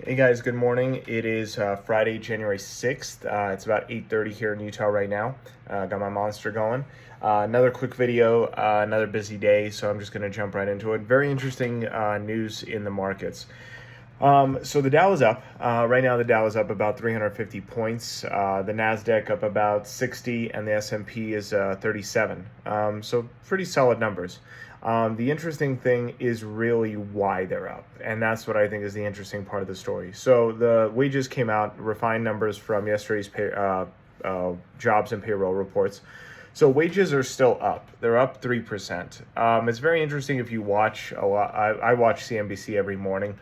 Hey guys, good morning. It is Friday, January 6th. It's about 8:30 here in Utah right now. Got my monster going. Another quick video, another busy day, so I'm just going to jump right into it. Very interesting news in the markets. So the Dow is up. Right now the Dow is up about 350 points. The Nasdaq up about 60, and the S&P is 37. So pretty solid numbers. The interesting thing is really why they're up, and that's what I think is the interesting part of the story. So the wages came out, refined numbers from yesterday's jobs and payroll reports. So wages are still up. They're up 3%. It's very interesting if you watch a lot. I watch CNBC every morning.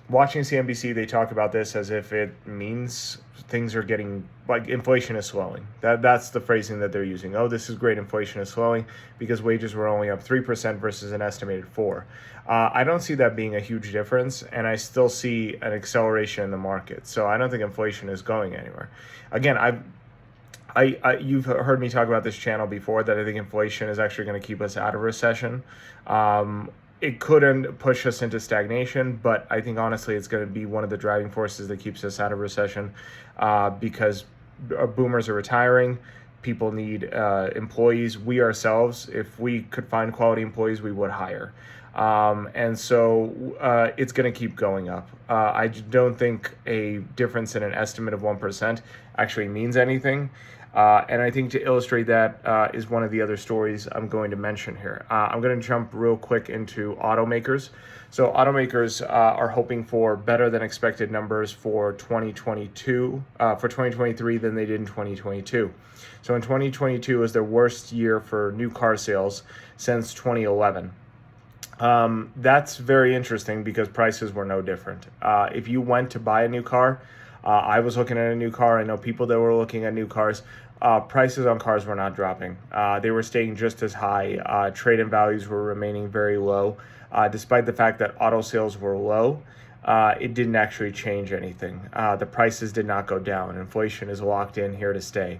Watching CNBC, they talk about this as if it means things are getting, like, inflation is slowing. That's the phrasing that they're using. Oh, this is great, inflation is slowing because wages were only up 3% versus an estimated 4%. I don't see that being a huge difference, and I still see an acceleration in the market. So I don't think inflation is going anywhere. Again, you've heard me talk about this channel before, that I think inflation is actually going to keep us out of recession. It couldn't push us into stagnation, but I think honestly it's going to be one of the driving forces that keeps us out of recession, because boomers are retiring. People need employees. We ourselves, if we could find quality employees, we would hire. And so it's going to keep going up. I don't think a difference in an estimate of 1% actually means anything. And I think to illustrate that is one of the other stories I'm going to mention here. I'm going to jump real quick into automakers. So automakers are hoping for better than expected numbers for 2023 than they did in 2022. So in 2022 was their worst year for new car sales since 2011. That's very interesting because prices were no different. If you went to buy a new car, I was looking at a new car. I know people that were looking at new cars. Prices on cars were not dropping. They were staying just as high. Trade-in values were remaining very low. Despite the fact that auto sales were low, it didn't actually change anything. The prices did not go down. Inflation is locked in here to stay.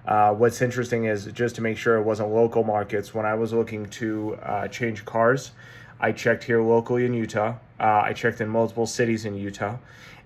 What's interesting is, just to make sure it wasn't local markets, when I was looking to change cars, I checked here locally in Utah. I checked in multiple cities in Utah.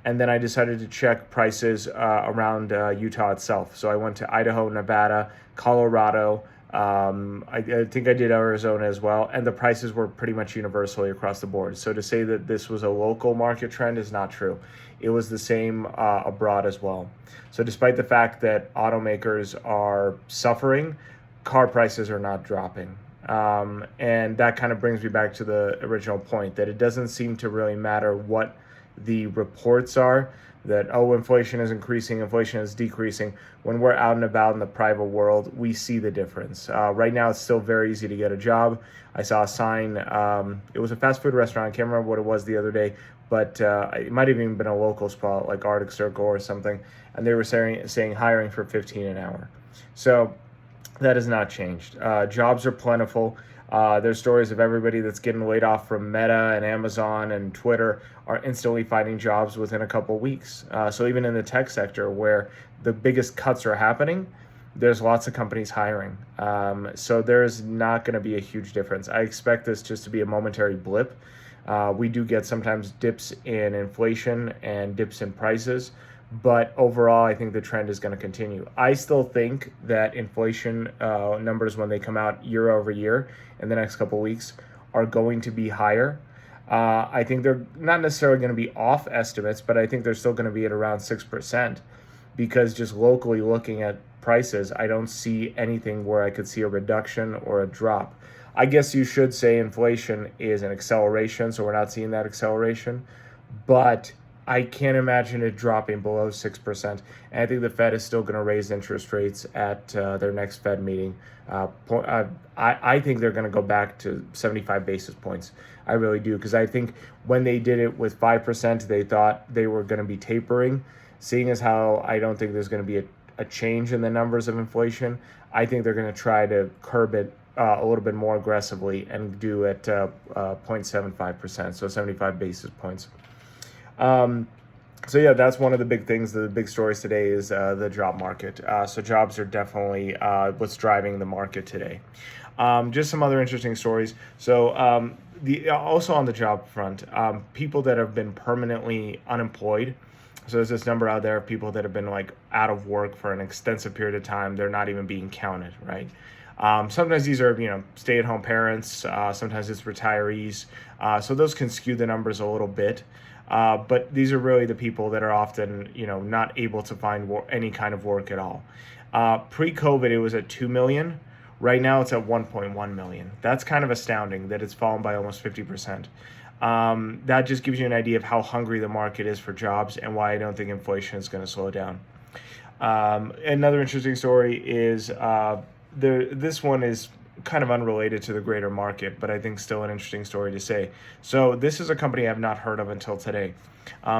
And then I decided to check prices around Utah itself. So I went to Idaho, Nevada, Colorado. I think I did Arizona as well. And the prices were pretty much universally across the board. So to say that this was a local market trend is not true. It was the same abroad as well. So despite the fact that automakers are suffering, car prices are not dropping. And that kind of brings me back to the original point, that it doesn't seem to really matter what the reports are, that, oh, inflation is increasing, inflation is decreasing. When we're out and about in the private world, we see the difference. Right now, it's still very easy to get a job. I saw a sign. It was a fast food restaurant. I can't remember what it was the other day, but it might have even been a local spot like Arctic Circle or something. And they were saying hiring for $15 an hour. So that has not changed. Jobs are plentiful. There's stories of everybody that's getting laid off from Meta and Amazon and Twitter are instantly finding jobs within a couple weeks. So even in the tech sector, where the biggest cuts are happening, there's lots of companies hiring. So there's not going to be a huge difference. I expect this just to be a momentary blip. We do get sometimes dips in inflation and dips in prices, but overall, I think the trend is going to continue. I still think that inflation numbers, when they come out year over year in the next couple of weeks, are going to be higher. I think they're not necessarily going to be off estimates, but I think they're still going to be at around 6%, because just locally looking at prices, I don't see anything where I could see a reduction or a drop. I guess you should say inflation is an acceleration, so we're not seeing that acceleration, but I can't imagine it dropping below 6%. And I think the Fed is still going to raise interest rates at their next Fed meeting. I think they're going to go back to 75 basis points. I really do, because I think when they did it with 5%, they thought they were going to be tapering. Seeing as how I don't think there's going to be a change in the numbers of inflation, I think they're going to try to curb it a little bit more aggressively and do it 0.75%, so 75 basis points. So yeah, that's one of the big things. The big stories today is the job market. So jobs are definitely what's driving the market today. Just some other interesting stories. So the also on the job front, people that have been permanently unemployed. So there's this number out there of people that have been like out of work for an extensive period of time. They're not even being counted, right? Sometimes these are, stay-at-home parents. Sometimes it's retirees. So those can skew the numbers a little bit. But these are really the people that are often, not able to find any kind of work at all. Pre-COVID, it was at 2 million. Right now, it's at 1.1 million. That's kind of astounding that it's fallen by almost 50%. That just gives you an idea of how hungry the market is for jobs and why I don't think inflation is going to slow down. Another interesting story is this one is kind of unrelated to the greater market, but I think still an interesting story to say. So this is a company I've not heard of until today.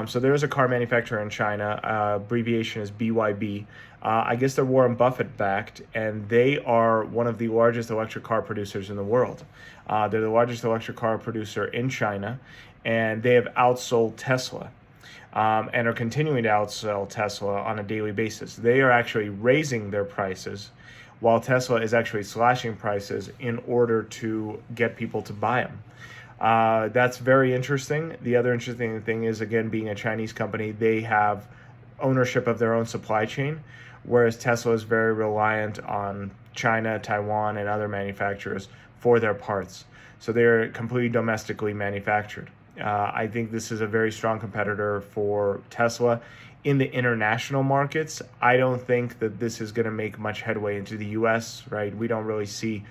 So there is a car manufacturer in China, abbreviation is BYD. I guess they're Warren Buffett backed, and they are one of the largest electric car producers in the world. They're the largest electric car producer in China, and they have outsold Tesla. And are continuing to outsell Tesla on a daily basis. They are actually raising their prices while Tesla is actually slashing prices in order to get people to buy them. That's very interesting. The other interesting thing is, again, being a Chinese company, they have ownership of their own supply chain, whereas Tesla is very reliant on China, Taiwan, and other manufacturers for their parts. So they're completely domestically manufactured. I think this is a very strong competitor for Tesla. In the international markets, I don't think that this is going to make much headway into the US, right? We don't really see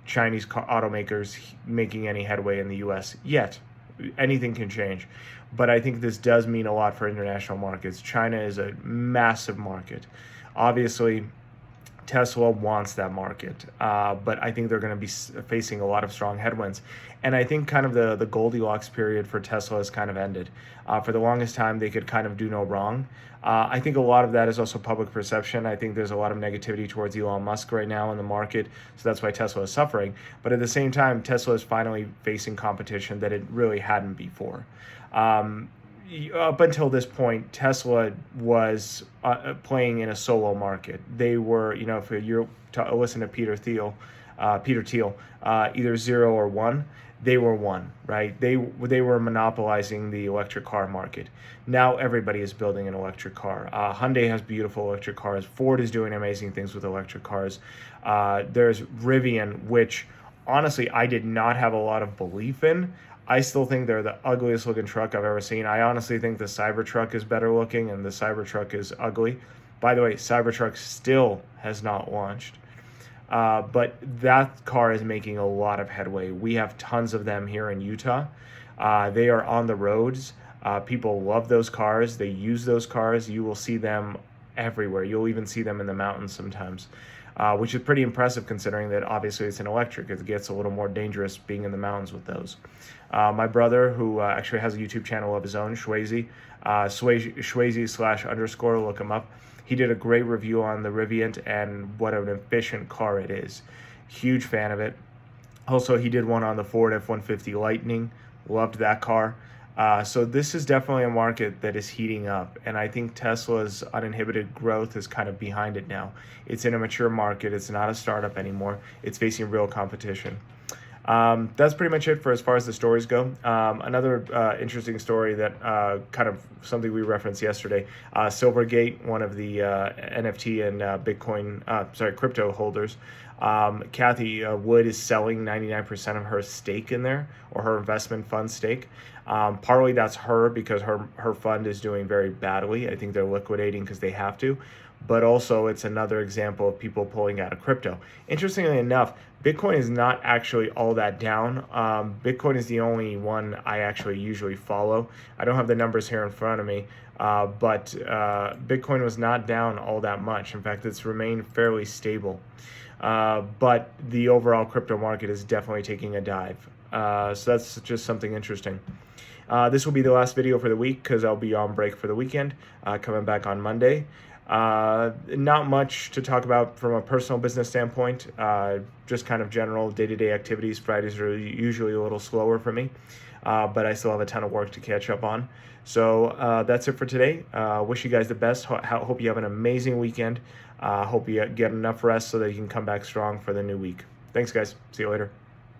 Chinese automakers making any headway in the US yet. Anything can change. But I think this does mean a lot for international markets. China is a massive market. Obviously, Tesla wants that market, but I think they're going to be facing a lot of strong headwinds. And I think kind of the Goldilocks period for Tesla has kind of ended. For the longest time, they could kind of do no wrong. I think a lot of that is also public perception. I think there's a lot of negativity towards Elon Musk right now in the market, so that's why Tesla is suffering. But at the same time, Tesla is finally facing competition that it really hadn't before. Up until this point, Tesla was playing in a solo market. They were, if you listen to Peter Thiel, either 0 or 1, they were 1, right? They were monopolizing the electric car market. Now everybody is building an electric car. Hyundai has beautiful electric cars. Ford is doing amazing things with electric cars. There's Rivian, which honestly I did not have a lot of belief in. I still think they're the ugliest looking truck I've ever seen. I honestly think the Cybertruck is better looking, and the Cybertruck is ugly. By the way, Cybertruck still has not launched. But that car is making a lot of headway. We have tons of them here in Utah. They are on the roads. People love those cars. They use those cars. You will see them everywhere. You'll even see them in the mountains sometimes. Which is pretty impressive considering that obviously it's an electric. It gets a little more dangerous being in the mountains with those. My brother, who actually has a YouTube channel of his own, Shwazy, Shwazy / look him up. He did a great review on the Rivian and what an efficient car it is. Huge fan of it. Also, he did one on the Ford F-150 Lightning. Loved that car. So this is definitely a market that is heating up, and I think Tesla's uninhibited growth is kind of behind it now. It's in a mature market. It's not a startup anymore. It's facing real competition. That's pretty much it for as far as the stories go. Another interesting story that kind of something we referenced yesterday, Silvergate, one of the NFT and crypto holders, Kathy Wood is selling 99% of her stake in there, or her investment fund stake. Partly that's her because her fund is doing very badly. I think they're liquidating because they have to. But also it's another example of people pulling out of crypto. Interestingly enough, Bitcoin is not actually all that down. Bitcoin is the only one I actually usually follow. I don't have the numbers here in front of me, but Bitcoin was not down all that much. In fact, it's remained fairly stable. But the overall crypto market is definitely taking a dive. So that's just something interesting. This will be the last video for the week because I'll be on break for the weekend, coming back on Monday. Not much to talk about from a personal business standpoint, just kind of general day-to-day activities. Fridays are usually a little slower for me, but I still have a ton of work to catch up on. So that's it for today. Wish you guys the best. Hope you have an amazing weekend. Hope you get enough rest so that you can come back strong for the new week. Thanks, guys. See you later.